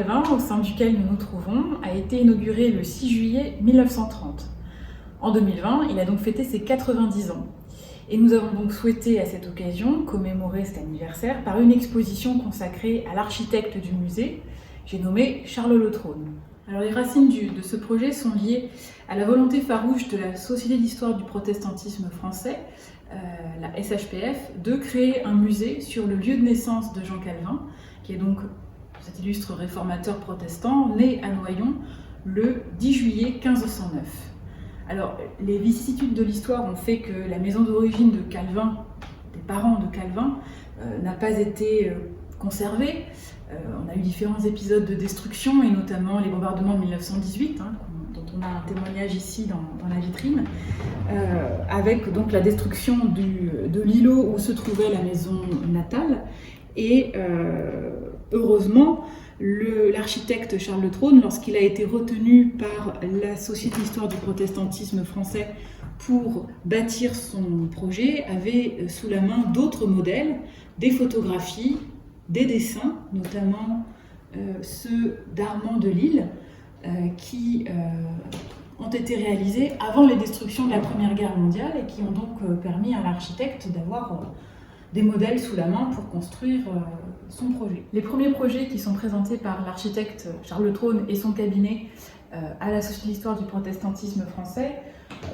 Calvin, au sein duquel nous nous trouvons, a été inauguré le 6 juillet 1930. En 2020, il a donc fêté ses 90 ans. Et nous avons donc souhaité à cette occasion commémorer cet anniversaire par une exposition consacrée à l'architecte du musée, j'ai nommé Charles Le Trône. Alors les racines de ce projet sont liées à la volonté farouche de la Société d'histoire du protestantisme français, la SHPF, de créer un musée sur le lieu de naissance de Jean Calvin, qui est donc cet illustre réformateur protestant, né à Noyon le 10 juillet 1509. Alors, les vicissitudes de l'histoire ont fait que la maison d'origine de Calvin, des parents de Calvin, n'a pas été conservée. On a eu différents épisodes de destruction, et notamment les bombardements de 1918, dont on a un témoignage ici dans la vitrine, avec donc la destruction de l'îlot où se trouvait la maison natale. Et heureusement, l'architecte Charles Le Trône, lorsqu'il a été retenu par la Société d'histoire du protestantisme français pour bâtir son projet, avait sous la main d'autres modèles, des photographies, des dessins, notamment ceux d'Armand de Lille, qui ont été réalisés avant les destructions de la Première Guerre mondiale et qui ont donc permis à l'architecte d'avoir des modèles sous la main pour construire son projet. Les premiers projets qui sont présentés par l'architecte Charles Le Trône et son cabinet à la Société d'histoire du protestantisme français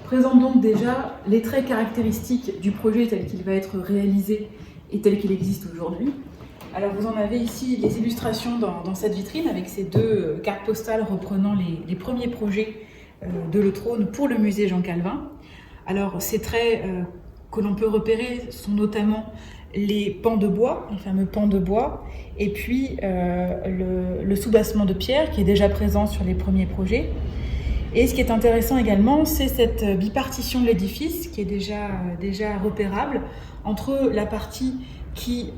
présentent donc déjà les traits caractéristiques du projet tel qu'il va être réalisé et tel qu'il existe aujourd'hui. Alors vous en avez ici les illustrations dans cette vitrine avec ces deux cartes postales reprenant les premiers projets de Le Trône pour le musée Jean Calvin. Alors ces traits que l'on peut repérer sont notamment les pans de bois, les fameux pans de bois, et puis le soubassement de pierre qui est déjà présent sur les premiers projets. Et ce qui est intéressant également, c'est cette bipartition de l'édifice qui est déjà repérable entre la partie qui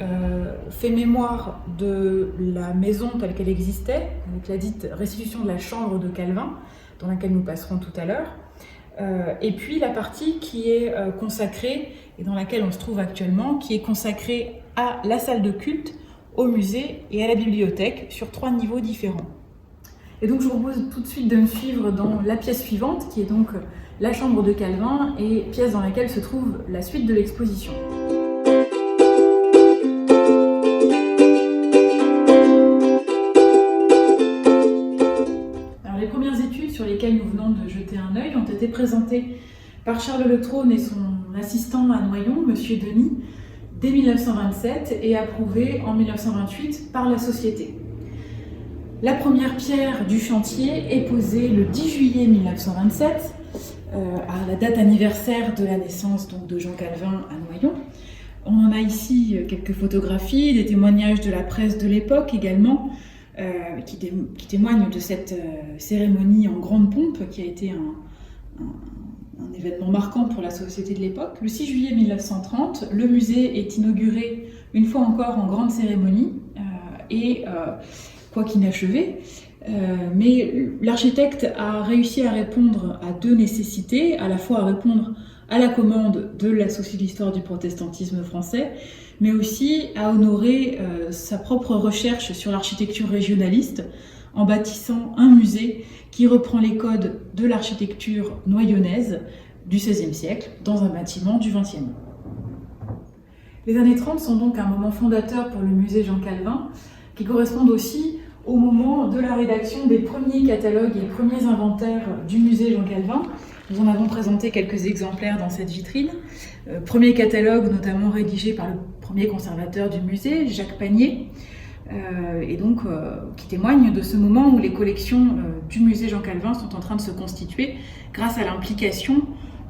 fait mémoire de la maison telle qu'elle existait, avec la dite restitution de la chambre de Calvin, dans laquelle nous passerons tout à l'heure, et puis la partie qui est consacrée, et dans laquelle on se trouve actuellement, qui est consacrée à la salle de culte, au musée et à la bibliothèque, sur 3 niveaux différents. Et donc je vous propose tout de suite de me suivre dans la pièce suivante, qui est donc la chambre de Calvin, et pièce dans laquelle se trouve la suite de l'exposition. Les premières études sur lesquelles nous venons de jeter un œil ont été présentées par Charles Le Trône et son assistant à Noyon, M. Denis, dès 1927 et approuvées en 1928 par la Société. La première pierre du chantier est posée le 10 juillet 1927, à la date anniversaire de la naissance donc, de Jean Calvin à Noyon. On en a ici quelques photographies, des témoignages de la presse de l'époque également, qui témoignent de cette cérémonie en grande pompe qui a été un événement marquant pour la société de l'époque. Le 6 juillet 1930, le musée est inauguré une fois encore en grande cérémonie quoi qu'inachevé, mais l'architecte a réussi à répondre à 2 nécessités, à la fois à répondre à la commande de la Société d'histoire du protestantisme français, mais aussi à honorer sa propre recherche sur l'architecture régionaliste en bâtissant un musée qui reprend les codes de l'architecture noyonnaise du XVIe siècle dans un bâtiment du XXe. Les années 30 sont donc un moment fondateur pour le musée Jean Calvin, qui correspondent aussi au moment de la rédaction des premiers catalogues et premiers inventaires du musée Jean Calvin. Nous en avons présenté quelques exemplaires dans cette vitrine. Premier catalogue notamment rédigé par le premier conservateur du musée, Jacques Pagnier, et donc qui témoigne de ce moment où les collections du musée Jean Calvin sont en train de se constituer grâce à l'implication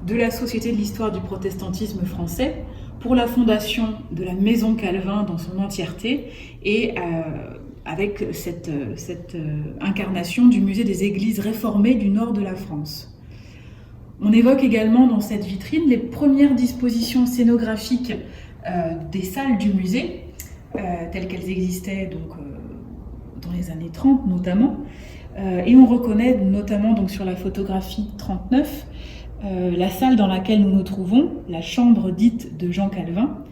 de la Société de l'histoire du protestantisme français pour la fondation de la maison Calvin dans son entièreté et avec cette incarnation du musée des églises réformées du nord de la France. On évoque également dans cette vitrine les premières dispositions scénographiques des salles du musée, telles qu'elles existaient donc, dans les années 30 notamment. Et on reconnaît notamment donc, sur la photographie 39 la salle dans laquelle nous nous trouvons, la chambre dite de Jean Calvin,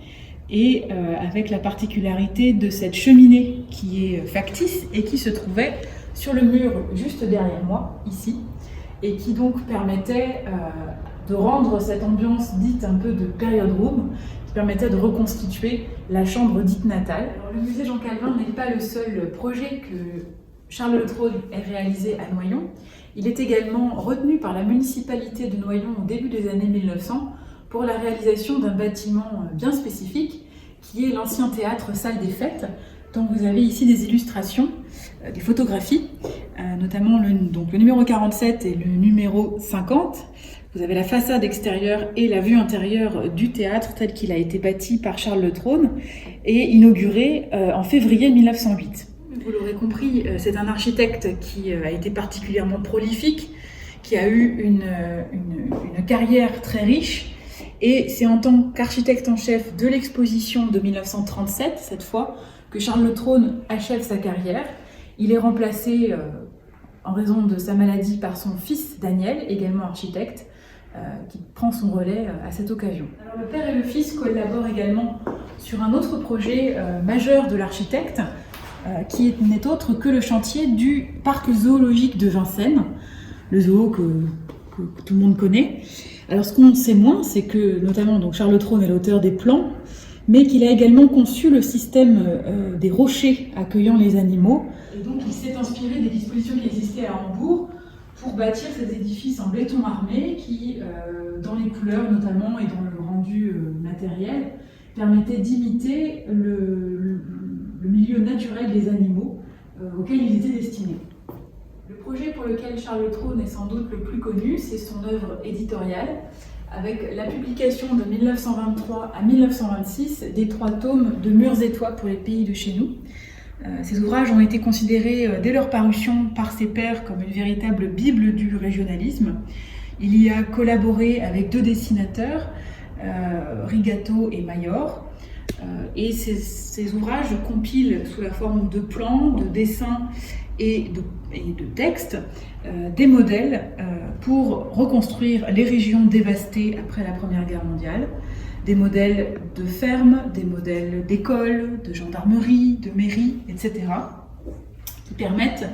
et avec la particularité de cette cheminée qui est factice et qui se trouvait sur le mur juste derrière moi, ici, et qui donc permettait de rendre cette ambiance dite un peu de period room, qui permettait de reconstituer la chambre dite natale. Alors, le musée Jean Calvin n'est pas le seul projet que Charles Le Trône ait réalisé à Noyon. Il est également retenu par la municipalité de Noyon au début des années 1900 pour la réalisation d'un bâtiment bien spécifique qui est l'ancien théâtre Salle des Fêtes, dont vous avez ici des illustrations, des photographies, notamment le numéro 47 et le numéro 50. Vous avez la façade extérieure et la vue intérieure du théâtre tel qu'il a été bâti par Charles Le Trône et inauguré en février 1908. Vous l'aurez compris, c'est un architecte qui a été particulièrement prolifique, qui a eu une carrière très riche. Et c'est en tant qu'architecte en chef de l'exposition de 1937, cette fois, que Charles Le Trône achève sa carrière. Il est remplacé en raison de sa maladie par son fils Daniel, également architecte, qui prend son relais à cette occasion. Alors, le père et le fils collaborent également sur un autre projet majeur de l'architecte, qui n'est autre que le chantier du parc zoologique de Vincennes, le zoo que tout le monde connaît. Alors ce qu'on sait moins, c'est que notamment donc Charles Le Trône est l'auteur des plans, mais qu'il a également conçu le système des rochers accueillant les animaux. Et donc il s'est inspiré des dispositions qui existaient à Hambourg pour bâtir ces édifices en béton armé qui, dans les couleurs notamment et dans le rendu matériel, permettaient d'imiter le milieu naturel des animaux auxquels ils étaient destinés. Le projet pour lequel Charles Le Trône est sans doute le plus connu, c'est son œuvre éditoriale, avec la publication de 1923 à 1926 des 3 tomes de Murs et Toits pour les pays de chez nous. Ces ouvrages ont été considérés dès leur parution par ses pairs comme une véritable bible du régionalisme. Il y a collaboré avec 2 dessinateurs, Rigato et Mayor, et ces ouvrages compilent sous la forme de plans, de dessins et de textes des modèles pour reconstruire les régions dévastées après la Première Guerre mondiale, des modèles de fermes, des modèles d'écoles, de gendarmerie, de mairie, etc., qui permettent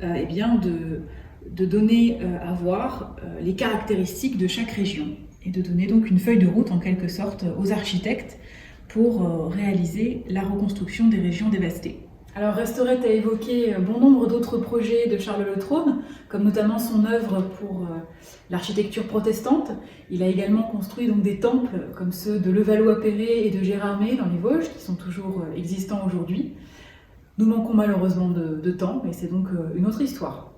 de donner à voir les caractéristiques de chaque région et de donner donc une feuille de route en quelque sorte aux architectes pour réaliser la reconstruction des régions dévastées. Alors resterait à évoquer bon nombre d'autres projets de Charles Le Trône, comme notamment son œuvre pour l'architecture protestante. Il a également construit donc des temples comme ceux de Levallois-Perret et de Gérardmer dans les Vosges, qui sont toujours existants aujourd'hui. Nous manquons malheureusement de temps, mais c'est donc une autre histoire.